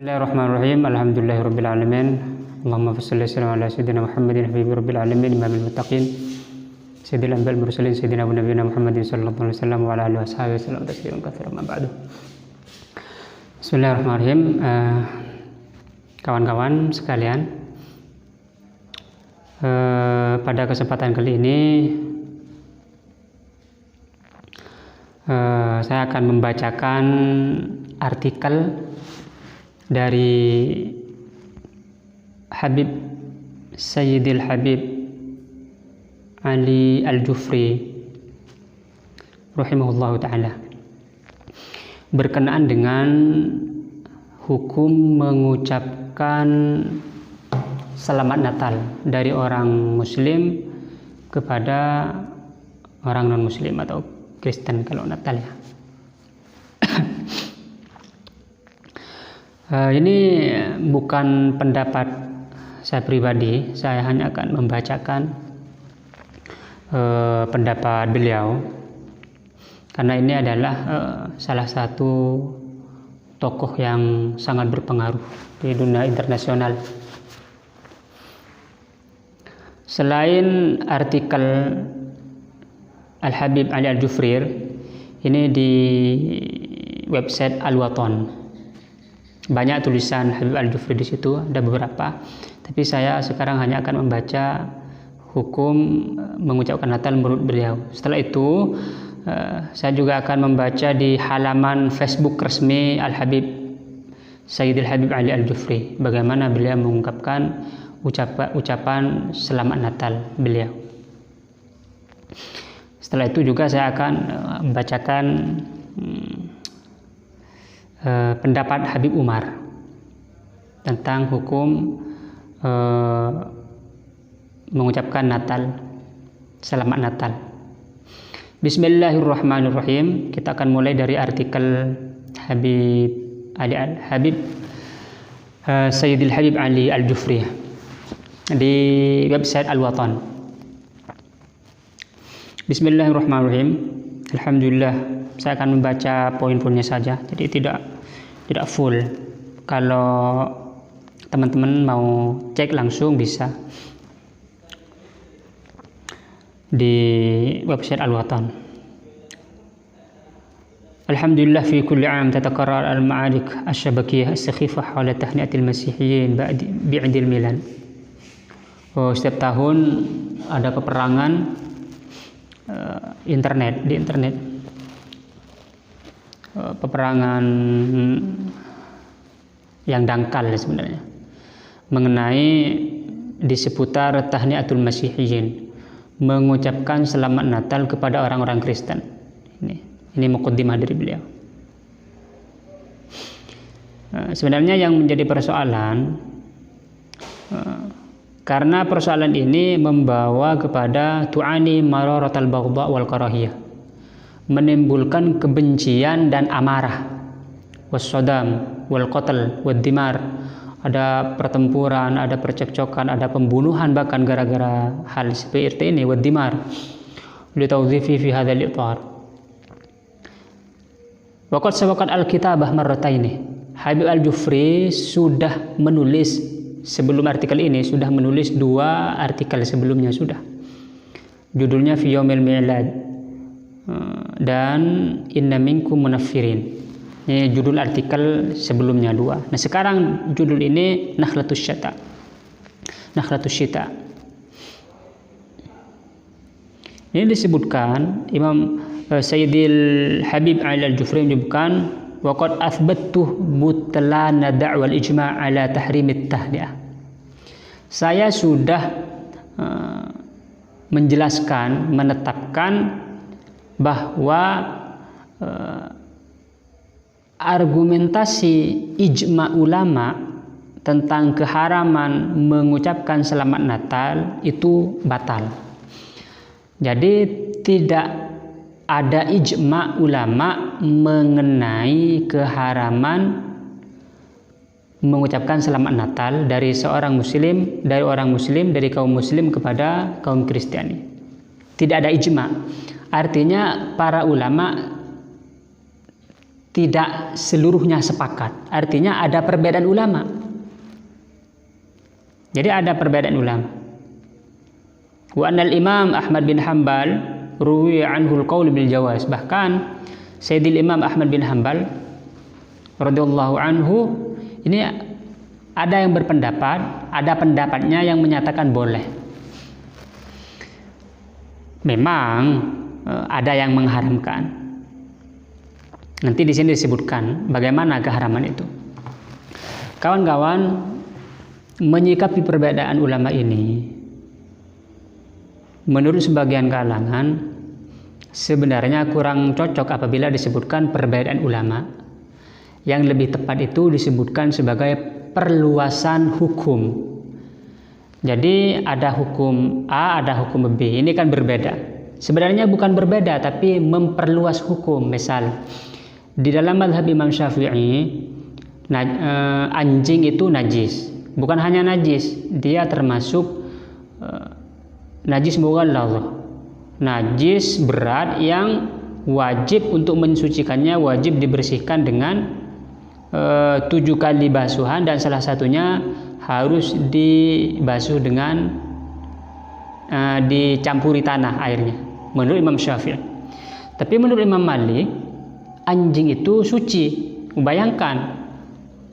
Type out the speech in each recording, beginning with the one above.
Bismillahirrahmanirrahim. Alhamdulillahirabbil alamin. Allahumma shalli ala sayyidina Muhammadin habibir rabbil alamin imamil muttaqin sayyidil anbiya'il mursalin sayyidina nabiyina Muhammadin sallallahu alaihi wasallam wa ala alihi washabihi wasallam tasliman katsiran ma ba'du. Bismillahirrahmanirrahim. Kawan-kawan sekalian, pada kesempatan kali ini saya akan membacakan artikel dari Habib Sayyidil Habib Ali Al-Jufri rahimahullahu ta'ala berkenaan dengan hukum mengucapkan selamat Natal dari orang muslim kepada orang non muslim atau Kristen kalau Natal ya. Ini bukan pendapat saya pribadi, saya hanya akan membacakan pendapat beliau karena ini adalah salah satu tokoh yang sangat berpengaruh di dunia internasional. Selain artikel Al-Habib Ali Al-Jufri, ini di website Al-Waton. Banyak tulisan Habib Al-Jufri di situ, ada beberapa. Tapi saya sekarang hanya akan membaca hukum mengucapkan Natal menurut beliau. Setelah itu, saya juga akan membaca di halaman Facebook resmi Al-Habib Sayyidil Habib Ali Al-Jufri bagaimana beliau mengungkapkan ucapan selamat Natal beliau. Setelah itu juga saya akan membacakan pendapat Habib Umar tentang hukum mengucapkan Natal, selamat Natal. Bismillahirrahmanirrahim. Kita akan mulai dari artikel Habib Sayyidil Habib Ali Al-Jufri di website Al-Watan. Bismillahirrahmanirrahim. Alhamdulillah, saya akan membaca poin-poinnya saja, jadi tidak full. Kalau teman-teman mau cek langsung bisa di website Al-Watan. Alhamdulillah fi kulli 'am tatakarrar al-ma'arik asy-syabakiyah as-sakhifah hawla tahni'atil masihiyyin bi'idil milan. Setiap tahun ada peperangan di internet. Peperangan yang dangkal sebenarnya mengenai di seputar tahniatul masihiyyin, mengucapkan selamat Natal kepada orang-orang Kristen. Ini muqaddimah dari beliau. Sebenarnya yang menjadi persoalan karena persoalan ini membawa kepada tu'ani mararatal baghdha wal karahiyah, menimbulkan kebencian dan amarah, wassadam wal qatl wad dimar, ada pertempuran, ada percekcokan, ada pembunuhan bahkan gara-gara hal seperti ini, wad dimar li tawdhifi fi hadzal itar. Waqad sabaqat al-kitabah marrataini. Habib Al-Jufri sudah menulis sebelum artikel ini, sudah menulis dua artikel sebelumnya sudah. Judulnya Fi Yaumil Mi'lad dan Inna Minkum Munaffirin. Ini judul artikel sebelumnya dua. Nah, sekarang judul ini Nakhlatus Syita. Nakhlatus Syita. Ini disebutkan Imam Sayyidil Habib Ali Al-Jufri menyebutkan waqad athbattu butlana da'wal ijma' ala tahrimit tahni'ah. Saya sudah menjelaskan, menetapkan bahwa argumentasi ijma' ulama tentang keharaman mengucapkan selamat Natal itu batal. Jadi tidak ada ijma' ulama mengenai keharaman mengucapkan selamat Natal dari seorang muslim, dari kaum muslim kepada kaum Kristiani. Tidak ada ijma'. Artinya para ulama tidak seluruhnya sepakat. Artinya ada perbedaan ulama. Jadi ada perbedaan ulama. Wa annal Imam Ahmad bin Hanbal ruwi anhu al-qaul bil jawaz. Bahkan Sayyidil Imam Ahmad bin Hanbal radhiyallahu anhu ini ada yang berpendapat, ada pendapatnya yang menyatakan boleh. Memang ada yang mengharamkan. Nanti di sini disebutkan bagaimana keharaman itu. Kawan-kawan, menyikapi perbedaan ulama ini, menurut sebagian kalangan sebenarnya kurang cocok apabila disebutkan perbedaan ulama. Yang lebih tepat itu disebutkan sebagai perluasan hukum. Jadi ada hukum A, ada hukum B. Ini kan berbeda. Sebenarnya bukan berbeda, tapi memperluas hukum. Misal, di dalam mazhab Imam Syafi'i, anjing itu najis. Bukan hanya najis, dia termasuk najis mughalladh. Najis berat yang wajib untuk mensucikannya, wajib dibersihkan dengan 7 kali basuhan, dan salah satunya harus dibasuh dengan dicampuri tanah airnya, menurut Imam Syafi'i. Tapi menurut Imam Malik, anjing itu suci. Bayangkan,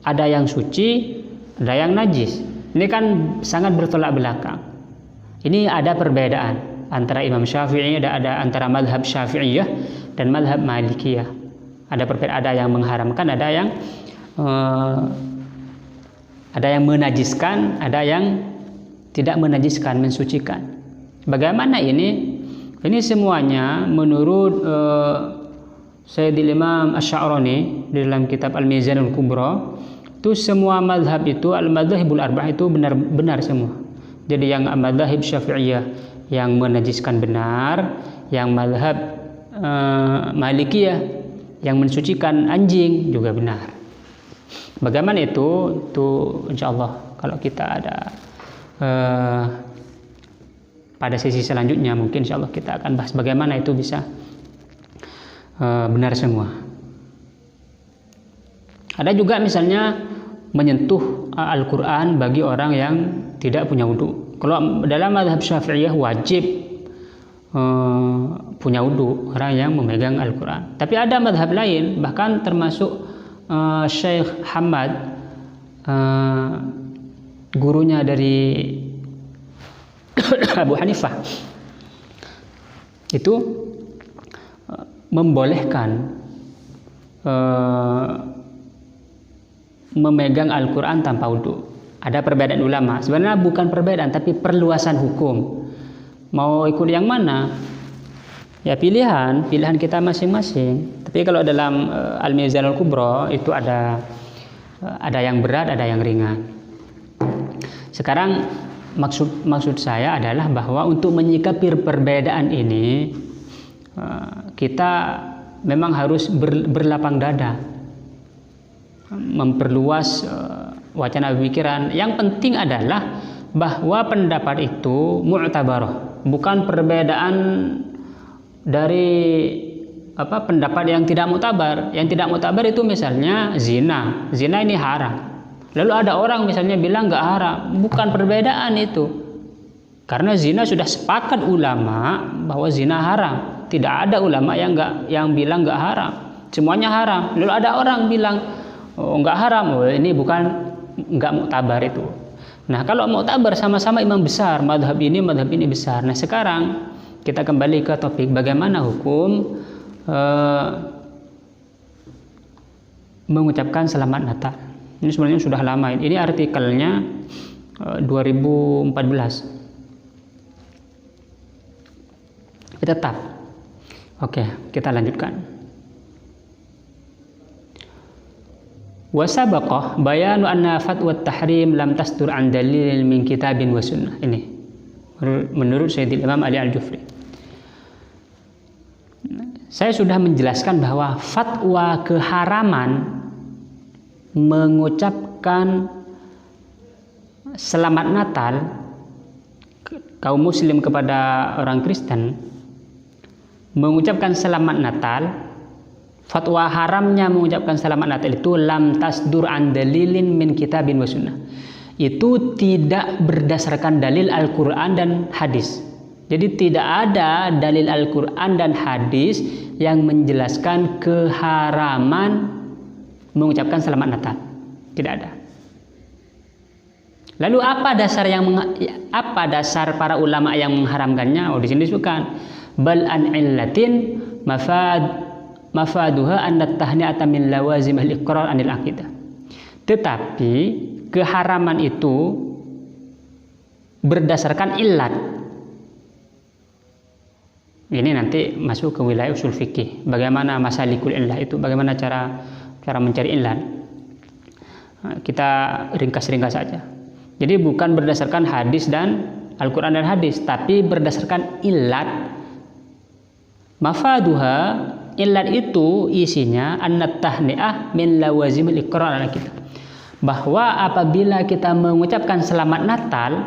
ada yang suci, ada yang najis. Ini kan sangat bertolak belakang. Ini ada perbedaan antara Imam Syafi'i, ada antara mazhab Syafi'iyah dan mazhab Malikiyah. Ada perbedaan, ada yang mengharamkan, ada yang menajiskan, ada yang tidak menajiskan, mensucikan. Bagaimana ini? Ini semuanya menurut Sayyidil Imam Asy-Sya'rani di dalam kitab Al-Mizanul Kubra. Itu semua mazhab itu, al-madzhabul arba'ah itu benar semua. Jadi yang mazhab Syafi'iyah yang menajiskan benar, yang mazhab Malikiyah yang mensucikan anjing juga benar. Bagaimana itu insyaallah kalau kita ada pada sesi selanjutnya, mungkin insyaallah kita akan bahas bagaimana itu bisa benar semua. Ada juga misalnya menyentuh Al-Quran bagi orang yang tidak punya wudu. Kalau dalam mazhab Syafi'iyah wajib punya wudu orang yang memegang Al-Quran. Tapi ada mazhab lain, bahkan termasuk Syekh Hamad, gurunya dari Abu Hanifah, itu membolehkan memegang Al-Quran tanpa wudu. Ada perbedaan ulama. Sebenarnya bukan perbedaan, tapi perluasan hukum. Mau ikut yang mana? Ya pilihan kita masing-masing. Tapi kalau dalam Al-Mizanul Kubra itu ada yang berat, ada yang ringan. Sekarang maksud saya adalah bahwa untuk menyikapi perbedaan ini kita memang harus berlapang dada, memperluas wacana pikiran. Yang penting adalah bahwa pendapat itu mu'tabarah, bukan perbedaan dari pendapat yang tidak muktabar. Yang tidak muktabar itu misalnya zina ini haram, lalu ada orang misalnya bilang nggak haram. Bukan perbedaan itu, karena zina sudah sepakat ulama bahwa zina haram. Tidak ada ulama yang bilang nggak haram, semuanya haram. Lalu ada orang bilang nggak haram, ini bukan nggak muktabar itu. Nah, kalau muktabar sama-sama imam besar, madhab ini besar. Nah, sekarang kita kembali ke topik bagaimana hukum mengucapkan selamat Natal. Ini sebenarnya sudah lama. Ini artikelnya 2014. Tetap. Oke, kita lanjutkan. Wa sabaqah bayanu anna fatwa tahrim lam tasdur an dalil min kitabin wa sunnah. Ini menurut Sayyidil Imam Ali Al-Jufri. Saya sudah menjelaskan bahwa fatwa keharaman mengucapkan selamat Natal kaum muslim kepada orang Kristen, mengucapkan selamat Natal fatwa haramnya mengucapkan selamat Natal itu lam tasdur an dalilin min kitabin wa sunnah. Itu tidak berdasarkan dalil Al-Qur'an dan hadis. Jadi tidak ada dalil Al-Qur'an dan hadis yang menjelaskan keharaman mengucapkan selamat Natal. Tidak ada. Lalu apa dasar para ulama yang mengharamkannya? Oh, di sini disebutkan bal an illatin mafaduha anna tahni'ata min lawazim al-iqrar anil aqidah. Tetapi keharaman itu berdasarkan illat. Ini nanti masuk ke wilayah usul fikih. Bagaimana masalikul illah itu? Bagaimana cara mencari illat? Kita ringkas-ringkas saja. Jadi bukan berdasarkan hadis dan Al-Quran dan hadis, tapi berdasarkan illat. Mafaduha, illat itu isinya annat tahni'ah min lawazimil iqrar ala kita. Bahwa apabila kita mengucapkan selamat Natal,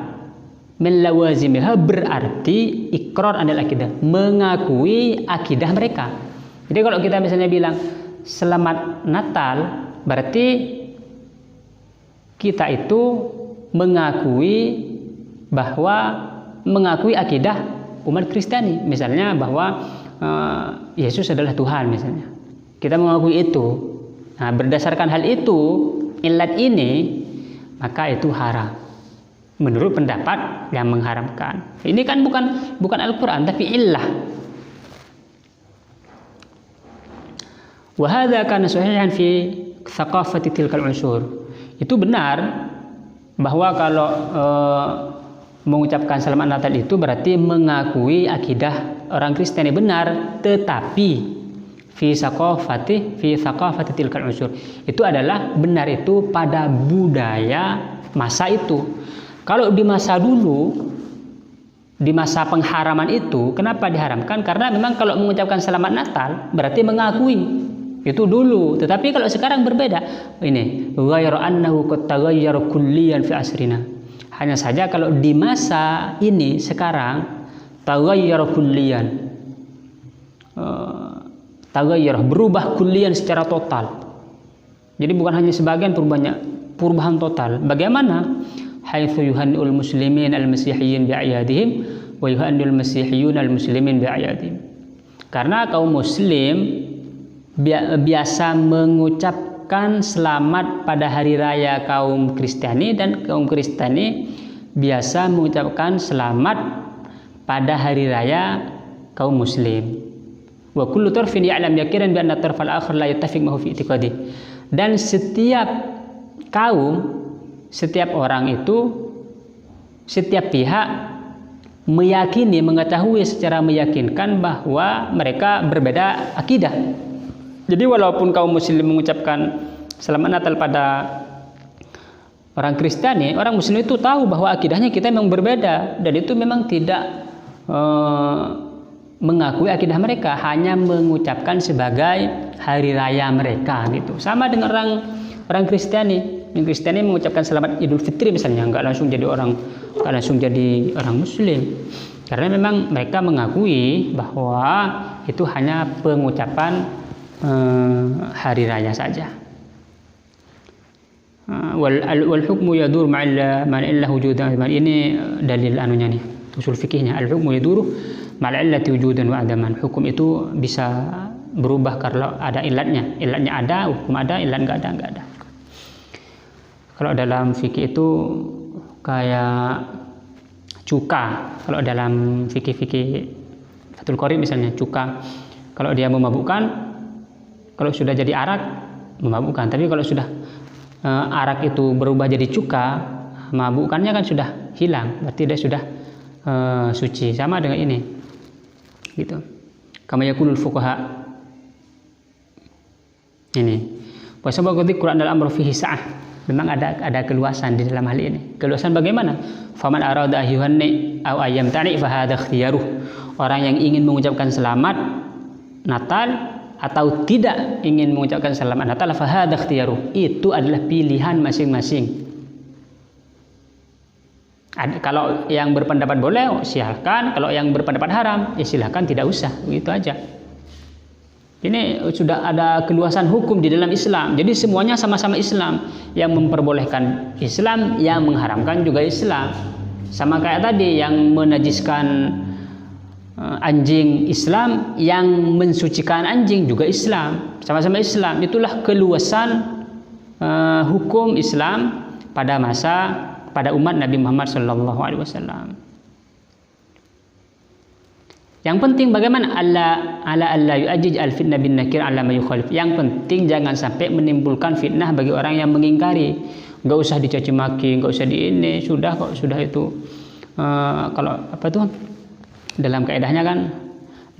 min lawazimilha berarti iqrar anil akidah, mengakui akidah mereka. Jadi kalau kita misalnya bilang selamat Natal, berarti kita itu mengakui akidah umat Kristiani, misalnya bahwa Yesus adalah Tuhan misalnya. Kita mengakui itu. Nah, berdasarkan hal itu, illat ini, maka itu haram. Menurut pendapat yang mengharamkan. Ini kan bukan Al-Qur'an tapi illah. Wa hadza kana sahihan fi thaqafati tilkal unsur. Itu benar bahwa kalau mengucapkan selamat Natal itu berarti mengakui akidah orang Kristen, benar, tetapi fi thaqafati tilkal unsur itu adalah benar itu pada budaya masa itu. Kalau di masa dulu, di masa pengharaman itu, kenapa diharamkan? Karena memang kalau mengucapkan selamat Natal berarti mengakui itu dulu. Tetapi kalau sekarang berbeda. Ini ghairu annahu qad taghayyara kulliyan fi asrina. Hanya saja kalau di masa ini sekarang taghayyara kulliyan. Taghayyara berubah kulliyan secara total. Jadi bukan hanya sebagian perubahan total. Bagaimana? Haitsu yuhanni'ul muslimin al-masihiyyin bi'ayadihim wa yuhanni'ul masihiyun al-muslimin bi'ayadihim. Karena kaum muslim biasa mengucapkan selamat pada hari raya kaum Kristiani, dan kaum Kristiani biasa mengucapkan selamat pada hari raya kaum muslim. Wa kullu tarfin ya'lam yaqinan bi anna tarfal akhar la yattafiq mahu fi i'tiqadi. Dan setiap kaum, setiap orang itu, setiap pihak meyakini, mengetahui secara meyakinkan bahwa mereka berbeda akidah. Jadi walaupun kaum muslim mengucapkan selamat Natal pada orang Kristiani, orang muslim itu tahu bahwa akidahnya kita memang berbeda, dan itu memang tidak mengakui akidah mereka, hanya mengucapkan sebagai hari raya mereka gitu. Sama dengan orang Kristiani. Yang Kristiani mengucapkan selamat Idul Fitri misalnya, nggak langsung jadi orang muslim. Karena memang mereka mengakui bahwa itu hanya pengucapan hari raya saja. Wal hukmu yadur ma'illah wujudan. Ini dalil anunya nih, usul fikihnya. Al hukmu yaduru ma'illati wujudan wa adaman. Hukum itu bisa berubah kalau ada ilatnya. Ilatnya ada, hukum ada, ilat enggak ada. Kalau dalam fikih itu kayak cuka. Kalau dalam fikih Fathul Qorib misalnya, cuka. Kalau dia memabukkan, kalau sudah jadi arak memabukkan. Tapi kalau sudah arak itu berubah jadi cuka, mabukkannya kan sudah hilang. Berarti dia sudah suci. Sama dengan ini. Gitu. Kama yaqulul fuqaha. Ini. Wa sabaqu Quran dalam amru fihi sa'ah. Memang ada keluasan di dalam hal ini. Keluasan bagaimana? Faman arada ayyuhanni aw ayyam tani fa hadha ikhtiyaruh. Orang yang ingin mengucapkan selamat Natal atau tidak ingin mengucapkan selamat Natal, fa hadha ikhtiyaruh. Itu adalah pilihan masing-masing. Kalau yang berpendapat boleh, silakan. Kalau yang berpendapat haram, ya silakan tidak usah. Begitu aja. Ini sudah ada keluasan hukum di dalam Islam. Jadi semuanya sama-sama Islam. Yang memperbolehkan Islam, yang mengharamkan juga Islam. Sama kayak tadi, yang menajiskan anjing Islam, yang mensucikan anjing juga Islam. Sama-sama Islam. Itulah keluasan hukum Islam pada umat Nabi Muhammad SAW. Yang penting bagaimana alla yu'ajij al-fitnah bin nakir ala ma yukhalif. Yang penting jangan sampai menimbulkan fitnah bagi orang yang mengingkari. Enggak usah dicaci maki, enggak usah ini, sudah itu. Kalau apa tuh? Dalam kaidahnya kan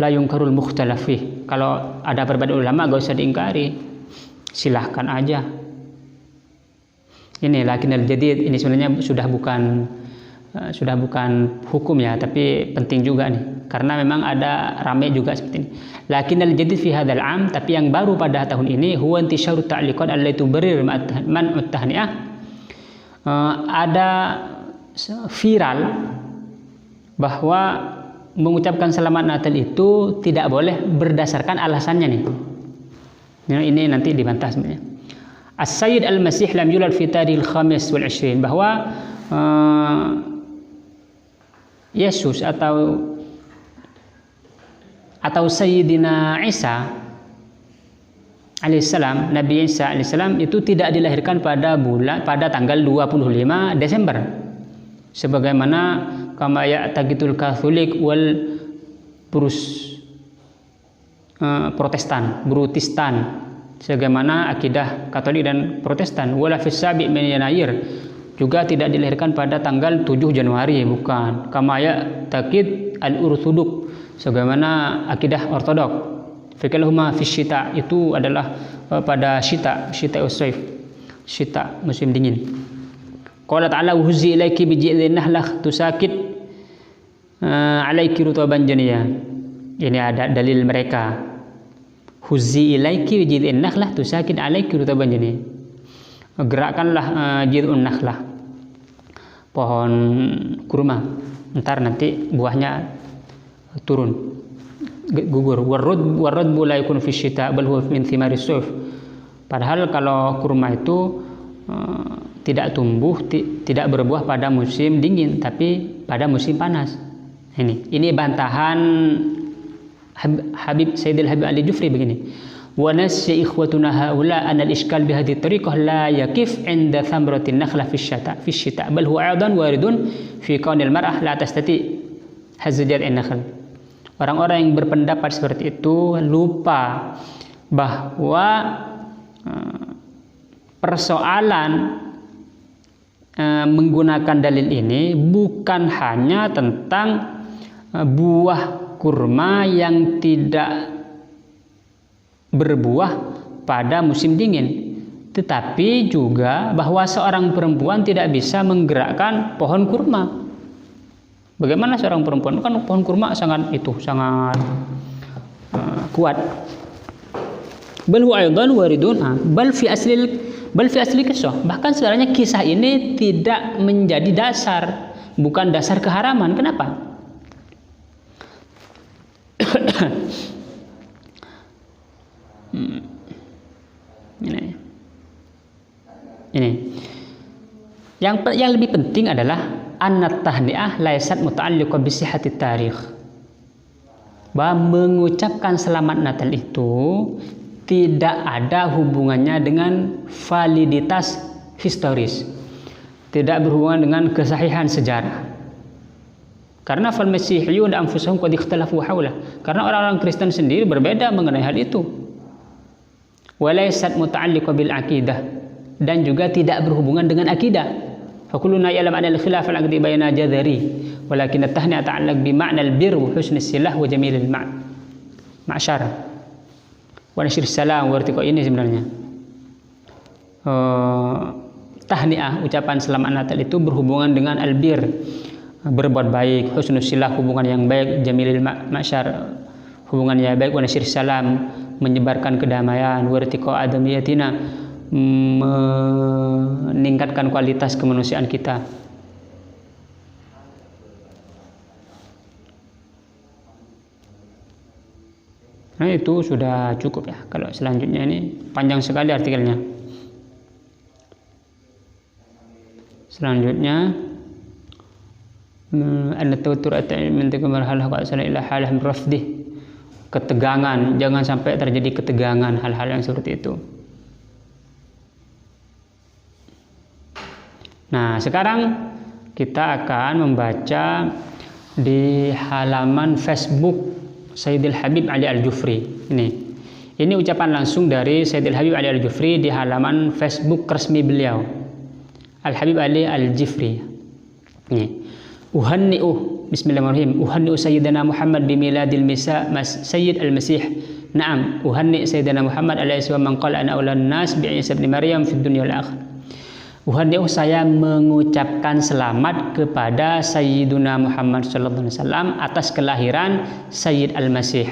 la yungkarul mukhtalaf fih. Kalau ada perbedaan ulama enggak usah diingkari. Silahkan aja. Ini lakinal jadid, ini sebenarnya sudah bukan hukum ya, tapi penting juga nih, karena memang ada ramai juga seperti ini. Lakinal jadid fi hadzal am, tapi yang baru pada tahun ini huwa intisyaru ta'liqat allati tubarrir man'ut tahni'ah. Ada viral bahwa mengucapkan selamat Natal itu tidak boleh berdasarkan alasannya nih. Ini nanti dibantah sebenarnya. As-Sayyid Al-Masih lam yulad fi tarikhil khamis wal 20, bahwa Yesus atau Sayyidina Isa alaihissalam, Nabi Isa alaihissalam itu tidak dilahirkan pada tanggal 25 Desember sebagaimana kama ya'taqidul Katolik wal Protestan sebagaimana akidah Katolik dan Protestan. Wala fis sabi' min Yanayir, juga tidak dilahirkan pada tanggal 7 Januari, bukan. Kama ya'taqid al-Ortodok, sebagaimana akidah Ortodok. Fikihuma fi syita, itu adalah pada syita usaif, syita musim dingin. Qala ta'ala huzi ilaiki bi ji'dhin nahlah tusakit alaiki rutaban janiyah. Ini ada dalil mereka. Huzi ilaiki bi ji'dhin nahlah tusakit alaiki rutaban janiyah. Gerakkanlah jid'un nakhlah, pohon kurma, ntar nanti buahnya turun, gugur. Warud la yakun fi syita bal huwa min thimaris suf. Padahal kalau kurma itu tidak tumbuh, tidak berbuah pada musim dingin, tapi pada musim panas. Ini bantahan Sayyidil Habib Ali Jufri begini. Wa nasya ikhwatuna haula an al-iskal bi hadhihi tariqah la yakif 'inda thamratin nakhla fi syita bal huwa aidan waridun fi kaunil mar'ah la tastati hazjar an-nakhl. Orang-orang yang berpendapat seperti itu lupa bahwa persoalan menggunakan dalil ini bukan hanya tentang buah kurma yang tidak berbuah pada musim dingin, tetapi juga bahwa seorang perempuan tidak bisa menggerakkan pohon kurma. Bagaimana seorang perempuan? Kan pohon kurma sangat kuat. Bal huwa aidan waridun bal fi asli kisah. Bahkan sebenarnya kisah ini tidak menjadi dasar, bukan dasar keharaman. Kenapa? Ini yang lebih penting adalah annat tahni'ah laysat muta'alliqah bi sihhatit tarikh, bahwa mengucapkan selamat Natal itu tidak ada hubungannya dengan validitas historis, tidak berhubungan dengan kesahihan sejarah. Karena fal masihiyun anfusuhum qad ikhtalafu haulah, karena orang-orang Kristen sendiri berbeda mengenai hal itu. Walaysat muta'alliqah bil aqidah, dan juga tidak berhubungan dengan akidah. Fakuluna ya'lam anna al-khilaf al-aqdi baina jadhari walakin at-tahni'ah ta'allaq bi ma'na al-birr wa husn as-silah wa jamil al-ma'syar wa nashr salam wa irtiqa. Ini sebenarnya tahni'ah, ucapan selamat Natal itu berhubungan dengan al-birr, berbuat baik, husnus silah, hubungan yang baik, jamilil ma'syar, hubungan yang baik, wa nashr salam, menyebarkan kedamaian, wa irtiqa adamiyatina, meningkatkan kualitas kemanusiaan kita. Nah itu sudah cukup ya. Kalau selanjutnya ini panjang sekali artikelnya. Selanjutnya an-tawattur at-ta'min marhalah qasala ila halah rafdih. Ketegangan, jangan sampai terjadi ketegangan hal-hal yang seperti itu. Nah, sekarang kita akan membaca di halaman Facebook Sayyidil Habib Ali Al-Jufri. Ini ucapan langsung dari Sayyidil Habib Ali Al-Jufri di halaman Facebook resmi beliau. Al-Habib Ali Al-Jufri. Uhanni'u bismillahirrahmanirrahim. Uhanni'u Sayyidina Muhammad bimiladil misa Sayyid Al-Masih. Naam, uhanni Sayyidina Muhammad alaihi wa man qala ana aulan nas bi Isa ibn Maryam fid dunya wal akhirah. Uhanni'u, saya mengucapkan selamat kepada Sayyiduna Muhammad sallallahu alaihi wasallam atas kelahiran Sayyid Al-Masih.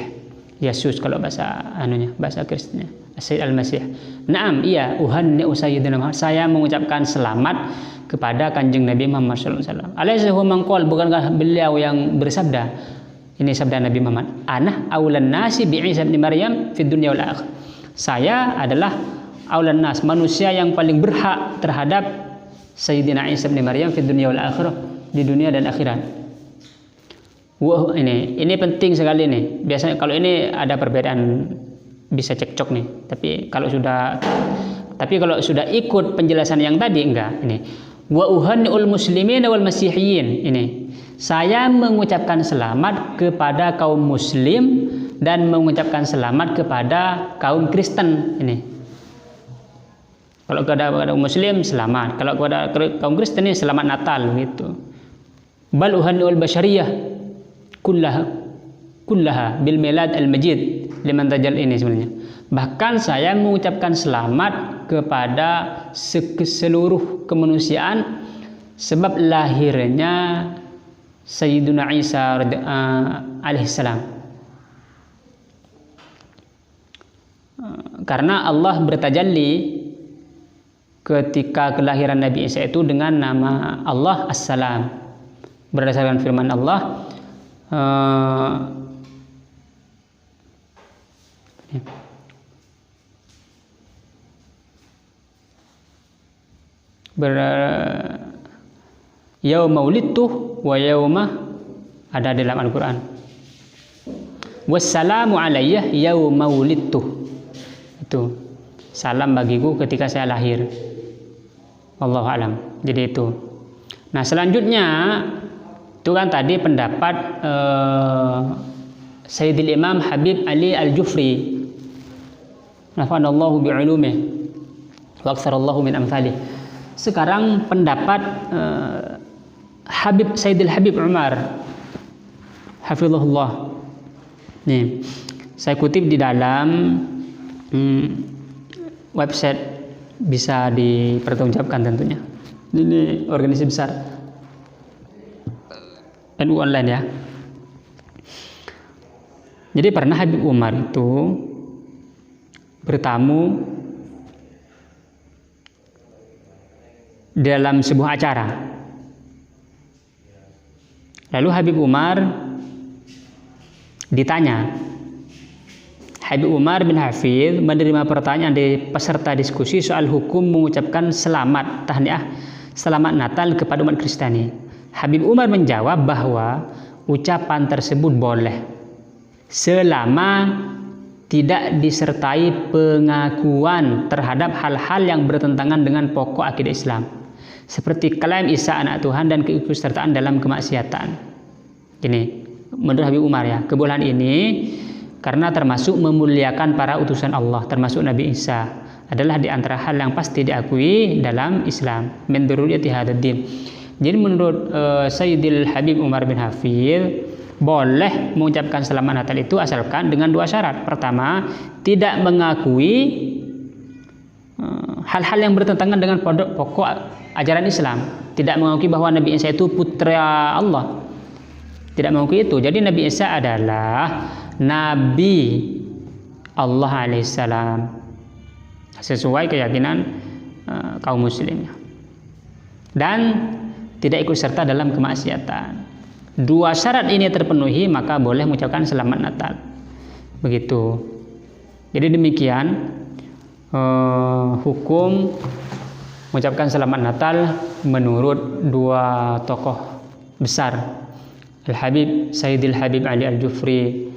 Yesus kalau bahasa bahasa Kristennya. Sayyid Al-Masih. Naam, iya, uhanni'u Sayyidina Muhammad, saya mengucapkan selamat kepada Kanjeng Nabi Muhammad sallallahu alaihi wasallam. Alaihi wa man qala, bukankah beliau yang bersabda? Ini sabda Nabi Muhammad. Ana aulan nasi bi Isa bin Maryam fid dunya wal akhirah. Saya adalah aulan nas, manusia yang paling berhak terhadap Sayyidina Isa bin Maryam fid dunya wal akhirah, di dunia dan akhirat. Wah, ini penting sekali nih. Biasanya kalau ini ada perbedaan bisa cekcok nih. Tapi kalau sudah ikut penjelasan yang tadi enggak. Ini wa uhanniul muslimin wal masihiyin. Ini saya mengucapkan selamat kepada kaum muslim dan mengucapkan selamat kepada kaum Kristen. Ini kalau kepada muslim selamat, kalau kepada kaum Kristen ini selamat Natal gitu. Bal uhanniul basyariyah kullaha bil milad al majid liman tajal, ini sebenarnya. Bahkan saya mengucapkan selamat kepada seluruh kemanusiaan sebab lahirnya Sayyiduna Isa alaihissalam. Karena Allah bertajalli ketika kelahiran Nabi Isa itu dengan nama Allah As-Salam. Berdasarkan firman Allah, yauma wulidtu wa yauma, ada dalam Al-Qur'an. Wassalamu alayya yauma wulidtu. Itu salam bagiku ketika saya lahir. Wallahu alam. Jadi itu. Nah, selanjutnya itu kan tadi pendapat Sayyidil Imam Habib Ali Al-Jufri. Nafa'anallahu bi'ulumihi wa aktsarallahu min amsalih. Sekarang pendapat Sayyidil Habib Umar hafizahullah. Nih, saya kutip di dalam website, bisa dipertanggungjawabkan tentunya. Ini organisasi besar NU online ya. Jadi pernah Habib Umar itu bertamu dalam sebuah acara. Lalu Habib Umar ditanya. Habib Umar bin Hafidh menerima pertanyaan dari peserta diskusi soal hukum mengucapkan selamat tahniah, selamat Natal kepada umat Kristiani. Habib Umar menjawab bahwa ucapan tersebut boleh selama tidak disertai pengakuan terhadap hal-hal yang bertentangan dengan pokok akidah Islam, seperti klaim Isa anak Tuhan dan keikutsertaan dalam kemaksiatan. Ini menurut Habib Umar ya, kebolehan ini karena termasuk memuliakan para utusan Allah, termasuk Nabi Isa, adalah di antara hal yang pasti diakui dalam Islam. Min dururiyati hadzal din. Jadi menurut Sayyidil Habib Umar bin Hafidh, boleh mengucapkan selamat Natal itu asalkan dengan dua syarat. Pertama, tidak mengakui hal-hal yang bertentangan dengan pokok ajaran Islam. Tidak mengakui bahwa Nabi Isa itu putra Allah. Tidak mengakui itu. Jadi Nabi Isa adalah Nabi Allah alaihissalam sesuai keyakinan kaum muslim, dan tidak ikut serta dalam kemaksiatan. Dua syarat ini terpenuhi maka boleh mengucapkan selamat Natal. Begitu. Jadi demikian hukum mengucapkan selamat Natal menurut dua tokoh besar, Sayyidil Habib Ali Al-Jufri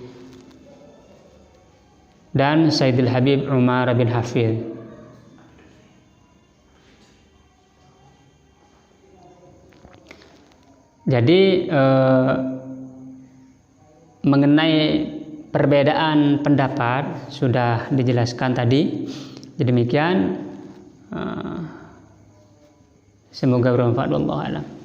dan Sayyidil Habib Umar bin Hafidh. Jadi mengenai perbedaan pendapat sudah dijelaskan tadi. Demikian, semoga bermanfaat. Wallahu a'lam.